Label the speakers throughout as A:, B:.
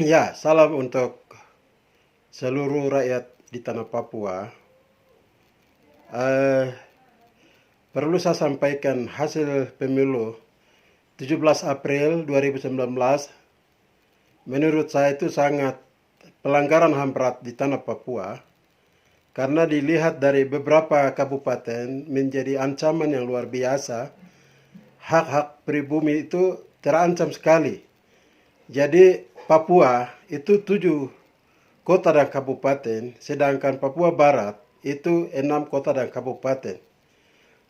A: Ya, salam untuk seluruh rakyat di tanah Papua. Eh, Perlu saya sampaikan hasil pemilu 17 April 2019 menurut saya itu sangat pelanggaran HAM berat di tanah Papua karena dilihat dari beberapa kabupaten menjadi ancaman yang luar biasa. Hak-hak pribumi itu terancam sekali. Jadi Papua itu 7 kota dan kabupaten, sedangkan Papua Barat itu 6 kota dan kabupaten.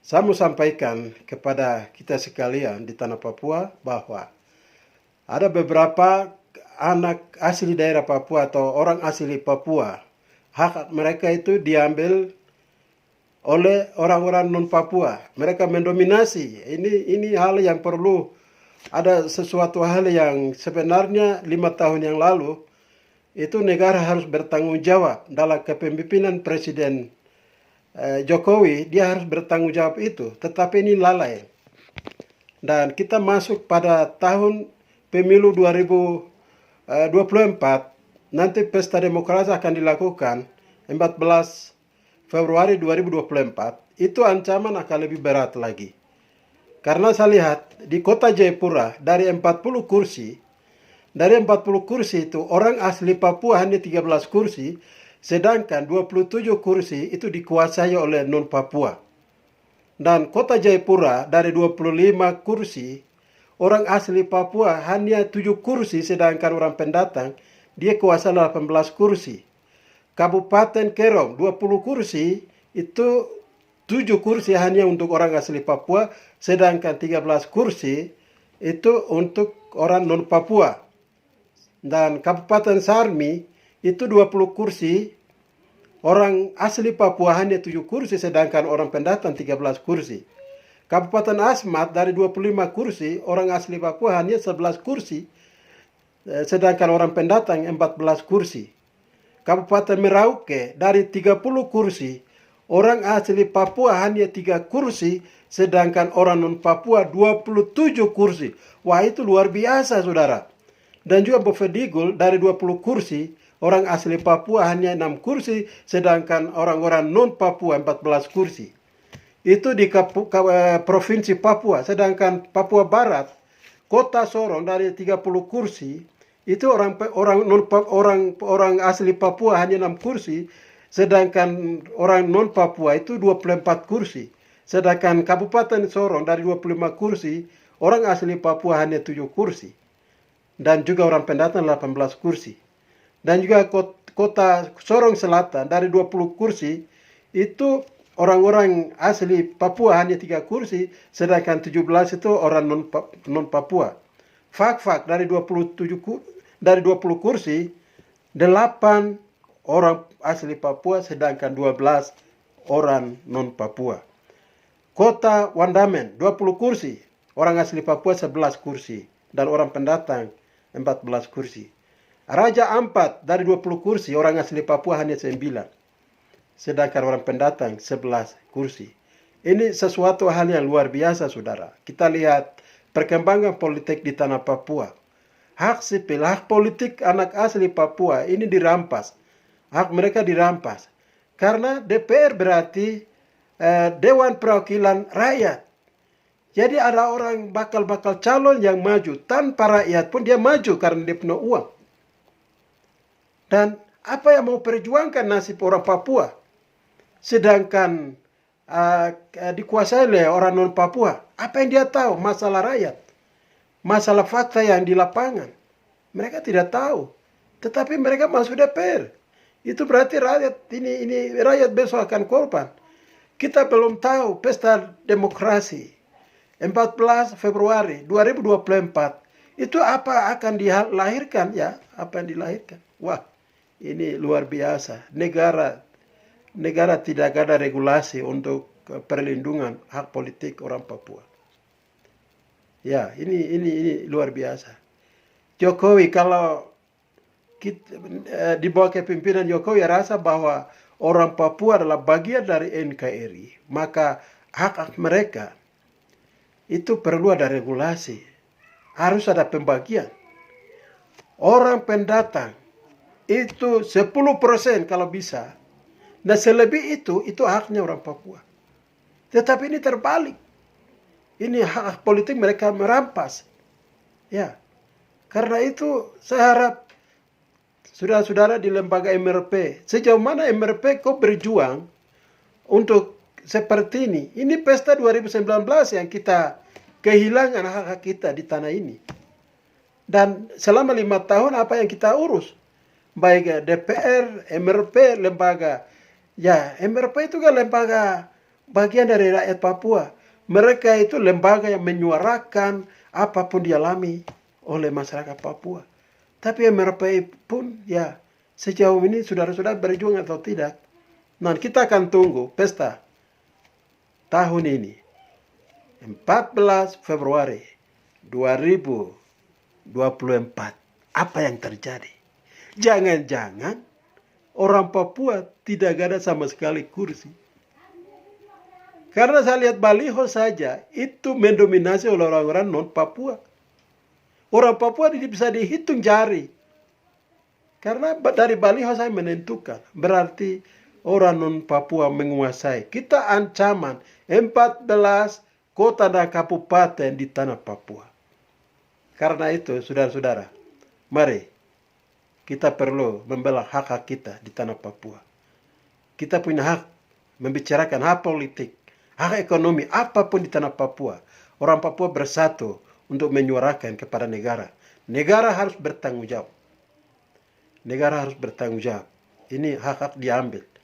A: Saya mau sampaikan kepada kita sekalian di tanah Papua bahwa ada beberapa anak asli daerah Papua atau orang asli Papua, hak mereka itu diambil oleh orang-orang non-Papua. Mereka mendominasi. Ini hal yang perlu, ada sesuatu hal yang sebenarnya 5 tahun yang lalu itu negara harus bertanggung jawab dalam kepemimpinan Presiden Jokowi. Dia harus bertanggung jawab itu, tetapi ini lalai. Dan kita masuk pada tahun pemilu 2024, nanti pesta demokrasi akan dilakukan 14 Februari 2024. Itu ancaman akan lebih berat lagi. Karena saya lihat di kota Jayapura dari 40 kursi, itu orang asli Papua hanya 13 kursi, sedangkan 27 kursi itu dikuasai oleh non-Papua. Dan kota Jayapura dari 25 kursi, orang asli Papua hanya 7 kursi, sedangkan orang pendatang dia kuasai 18 kursi. Kabupaten Kerong 20 kursi, itu 7 kursi hanya untuk orang asli Papua, sedangkan 13 kursi itu untuk orang non-Papua. Dan Kabupaten Sarmi itu 20 kursi, orang asli Papua hanya 7 kursi, sedangkan orang pendatang 13 kursi. Kabupaten Asmat dari 25 kursi, orang asli Papua hanya 11 kursi, sedangkan orang pendatang 14 kursi. Kabupaten Merauke dari 30 kursi, orang asli Papua hanya 3 kursi, sedangkan orang non-Papua 27 kursi. Wah, itu luar biasa, saudara. Dan juga Bovedigul dari 20 kursi, orang asli Papua hanya 6 kursi, sedangkan orang-orang non-Papua 14 kursi. Itu di Provinsi Papua. Sedangkan Papua Barat, kota Sorong dari 30 kursi, itu orang asli Papua hanya 6 kursi, sedangkan orang non-Papua itu 24 kursi. Sedangkan Kabupaten Sorong dari 25 kursi, orang asli Papua hanya 7 kursi. Dan juga orang pendatang 18 kursi. Dan juga kota Sorong Selatan dari 20 kursi, itu orang-orang asli Papua hanya 3 kursi, sedangkan 17 itu orang non-Papua. Fak-Fak dari 20 kursi, 8 orang asli Papua, sedangkan 12 orang non-Papua. Kota Wandamen 20 kursi, orang asli Papua 11 kursi, dan orang pendatang 14 kursi. Raja Ampat dari 20 kursi, orang asli Papua hanya 9, sedangkan orang pendatang 11 kursi. Ini sesuatu hal yang luar biasa, saudara. Kita lihat perkembangan politik di tanah Papua. Hak sipil, hak politik anak asli Papua ini dirampas. Hak mereka dirampas. Karena DPR berarti Dewan Perwakilan Rakyat. Jadi ada orang bakal calon yang maju tanpa rakyat pun dia maju karena dia punya uang. Dan apa yang mau perjuangkan nasib orang Papua? Sedangkan dikuasai oleh orang non Papua. Apa yang dia tahu masalah rakyat? Masalah fakta yang di lapangan. Mereka tidak tahu. Tetapi mereka masuk DPR. Itu berarti rakyat ini rakyat besok akan korban. Kita belum tahu pesta demokrasi 14 Februari 2024 itu apa akan dilahirkan ya, apa yang dilahirkan. Wah, ini luar biasa. Negara tidak ada regulasi untuk perlindungan hak politik orang Papua. Ya, ini luar biasa. Jokowi kalau di bawah kepemimpinan Jokowi rasa bahwa orang Papua adalah bagian dari NKRI, maka hak mereka itu perlu ada regulasi. Harus ada pembagian. orang pendatang itu 10% kalau bisa. Nah selebih itu haknya orang Papua. Tetapi ini terbalik. Ini hak politik mereka merampas. Ya, karena itu saya harap saudara-saudara di lembaga MRP, sejauh mana MRP kok berjuang untuk seperti ini. Ini pesta 2019 yang kita kehilangan hak-hak kita di tanah ini. Dan selama 5 tahun apa yang kita urus? Baik DPR, MRP, lembaga. Ya, MRP itu kan lembaga bagian dari rakyat Papua. Mereka itu lembaga yang menyuarakan apapun dialami oleh masyarakat Papua. Tapi MRP pun ya sejauh ini saudara-saudara berjuang atau tidak. Nah kita akan tunggu pesta tahun ini 14 Februari 2024. Apa yang terjadi? Jangan-jangan orang Papua tidak ada sama sekali kursi. Karena saya lihat baliho saja, itu mendominasi oleh orang-orang non-Papua. Orang Papua bisa dihitung jari. Karena dari baliho saya menentukan, berarti orang non-Papua menguasai. Kita ancaman 14 kota dan kabupaten di tanah Papua. Karena itu, saudara-saudara, mari kita perlu membela hak-hak kita di tanah Papua. Kita punya hak membicarakan hak politik, hak ekonomi, apapun di tanah Papua. Orang Papua bersatu untuk menyuarakan kepada negara. Negara harus bertanggung jawab. Negara harus bertanggung jawab. Ini hak-hak diambil.